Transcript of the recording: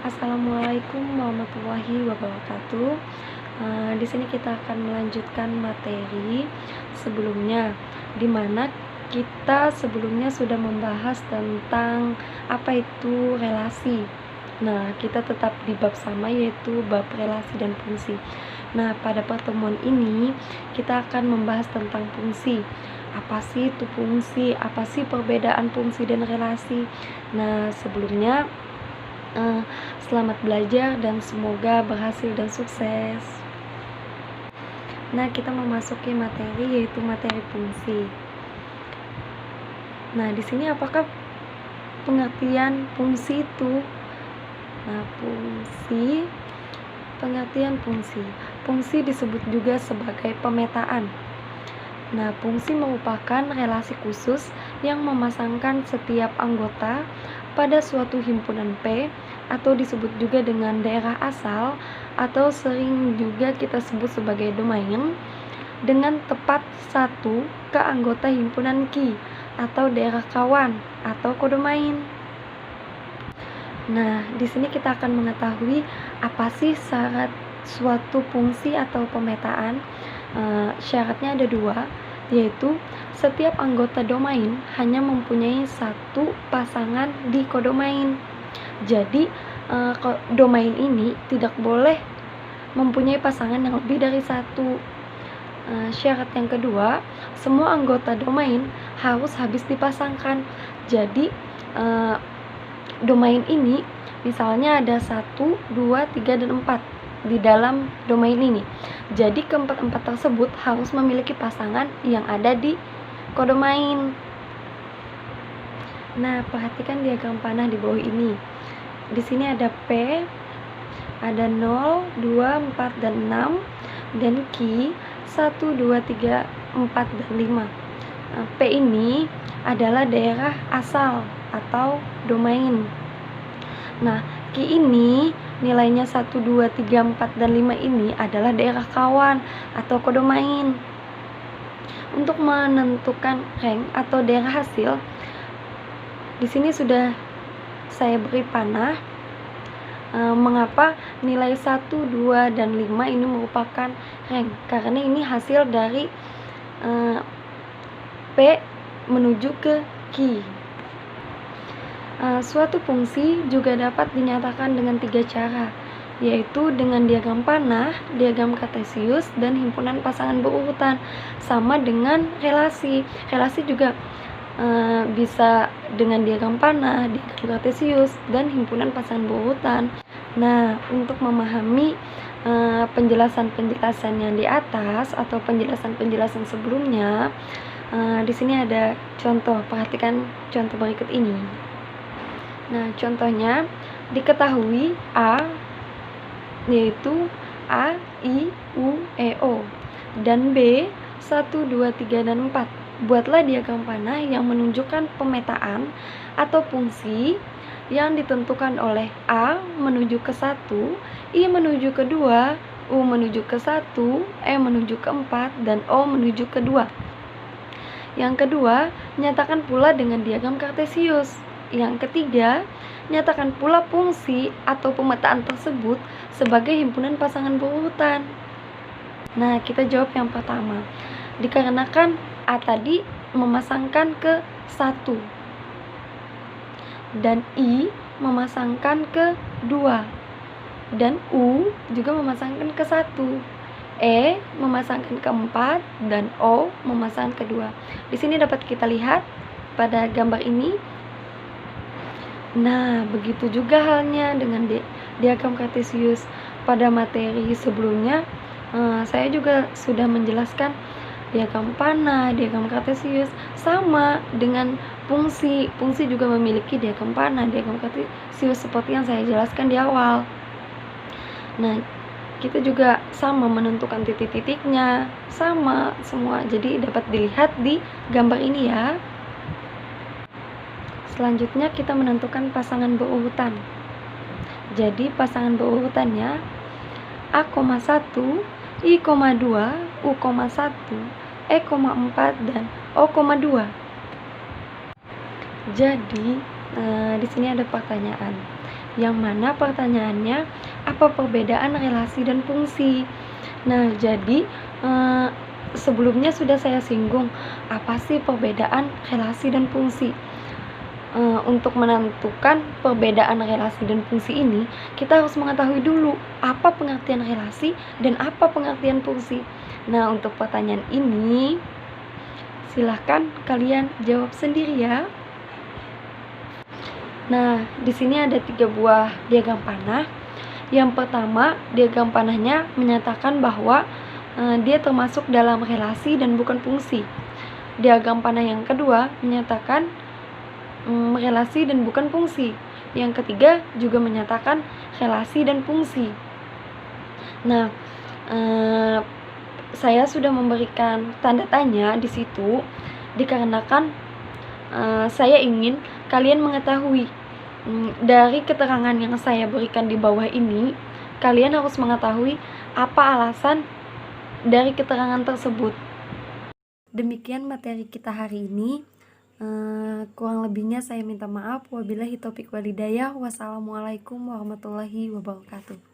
Assalamualaikum warahmatullahi wabarakatuh. Di sini kita akan melanjutkan materi sebelumnya, di mana kita sebelumnya sudah membahas tentang apa itu relasi. Nah, kita tetap di bab sama, yaitu bab relasi dan fungsi. Nah, pada pertemuan ini kita akan membahas tentang fungsi. Apa sih itu fungsi? Apa sih perbedaan fungsi dan relasi? Nah, sebelumnya selamat belajar dan semoga berhasil dan sukses. Nah, kita memasuki materi, yaitu materi fungsi. Nah, di sini apakah pengertian fungsi itu? Nah, pengertian fungsi. Fungsi disebut juga sebagai pemetaan. Nah, fungsi merupakan relasi khusus yang memasangkan setiap anggota pada suatu himpunan P, atau disebut juga dengan daerah asal, atau sering juga kita sebut sebagai domain, dengan tepat satu ke anggota himpunan Q, atau daerah kawan, atau kodomain. Nah, di sini kita akan mengetahui apa sih syarat suatu fungsi atau pemetaan. Syaratnya ada dua, yaitu setiap anggota domain hanya mempunyai satu pasangan di kodomain. Jadi domain ini tidak boleh mempunyai pasangan yang lebih dari satu. Syarat yang kedua, semua anggota domain harus habis dipasangkan. Jadi domain ini misalnya ada 1, 2, 3, dan 4 di dalam domain ini. Jadi keempat-empat tersebut harus memiliki pasangan yang ada di kodomain. Nah, perhatikan diagram panah di bawah ini. Di sini ada P, ada 0, 2, 4, dan 6, dan Q 1, 2, 3, 4, dan 5. P ini adalah daerah asal atau domain. Nah, Q ini nilainya 1, 2, 3, 4, dan 5 ini adalah daerah kawan atau kodomain. Untuk menentukan rank atau daerah hasil, di sini sudah saya beri panah. Mengapa nilai 1, 2, dan 5 ini merupakan rank? Karena ini hasil dari P menuju ke Q. Suatu fungsi juga dapat dinyatakan dengan 3 cara, yaitu dengan diagram panah, diagram kartesius, dan himpunan pasangan berurutan. Sama dengan relasi. Relasi juga bisa dengan diagram panah, diagram kartesius, dan himpunan pasangan berurutan. Nah, untuk memahami penjelasan-penjelasan yang di atas atau penjelasan-penjelasan sebelumnya, di sini ada contoh. Perhatikan contoh berikut ini. Nah, contohnya diketahui A, yaitu A, I, U, E, O, dan B 1, 2, 3, dan 4. Buatlah diagram panah yang menunjukkan pemetaan atau fungsi yang ditentukan oleh A menuju ke 1, I menuju ke 2, U menuju ke 1, E menuju ke 4, dan O menuju ke 2. Yang kedua, nyatakan pula dengan diagram kartesius. Yang ketiga, nyatakan pula fungsi atau pemetaan tersebut sebagai himpunan pasangan berurutan. Nah, kita jawab yang pertama. Dikarenakan A tadi memasangkan ke 1 dan I memasangkan ke 2 dan U juga memasangkan ke 1, E memasangkan ke 4, dan O memasangkan ke 2. Di sini dapat kita lihat pada gambar ini. Nah, begitu juga halnya dengan diagram kartesius. Pada materi sebelumnya saya juga sudah menjelaskan diagram panah, diagram kartesius, sama dengan fungsi. Fungsi juga memiliki diagram panah, diagram kartesius seperti yang saya jelaskan di awal. Nah, kita juga sama menentukan titik-titiknya, sama semua. Jadi dapat dilihat di gambar ini ya. Selanjutnya kita menentukan pasangan berurutan. Jadi pasangan berurutannya A,1, I,2, U,1, E,4, dan O,2. Jadi di sini ada pertanyaan. yang mana pertanyaannya apa perbedaan relasi dan fungsi. Nah, jadi sebelumnya sudah saya singgung apa sih perbedaan relasi dan fungsi. Untuk menentukan perbedaan relasi dan fungsi ini, kita harus mengetahui dulu apa pengertian relasi dan apa pengertian fungsi. Nah, untuk pertanyaan ini silahkan kalian jawab sendiri ya. Nah, di sini ada 3 buah diagram panah. Yang pertama, diagram panahnya menyatakan bahwa dia termasuk dalam relasi dan bukan fungsi. Diagram panah yang kedua menyatakan relasi dan bukan fungsi. Yang ketiga juga menyatakan relasi dan fungsi. Nah, saya sudah memberikan tanda tanya di situ dikarenakan saya ingin kalian mengetahui dari keterangan yang saya berikan di bawah ini, kalian harus mengetahui apa alasan dari keterangan tersebut. Demikian materi kita hari ini. Kurang lebihnya saya minta maaf. Wabillahi taufiq walhidayah. Wassalamualaikum warahmatullahi wabarakatuh.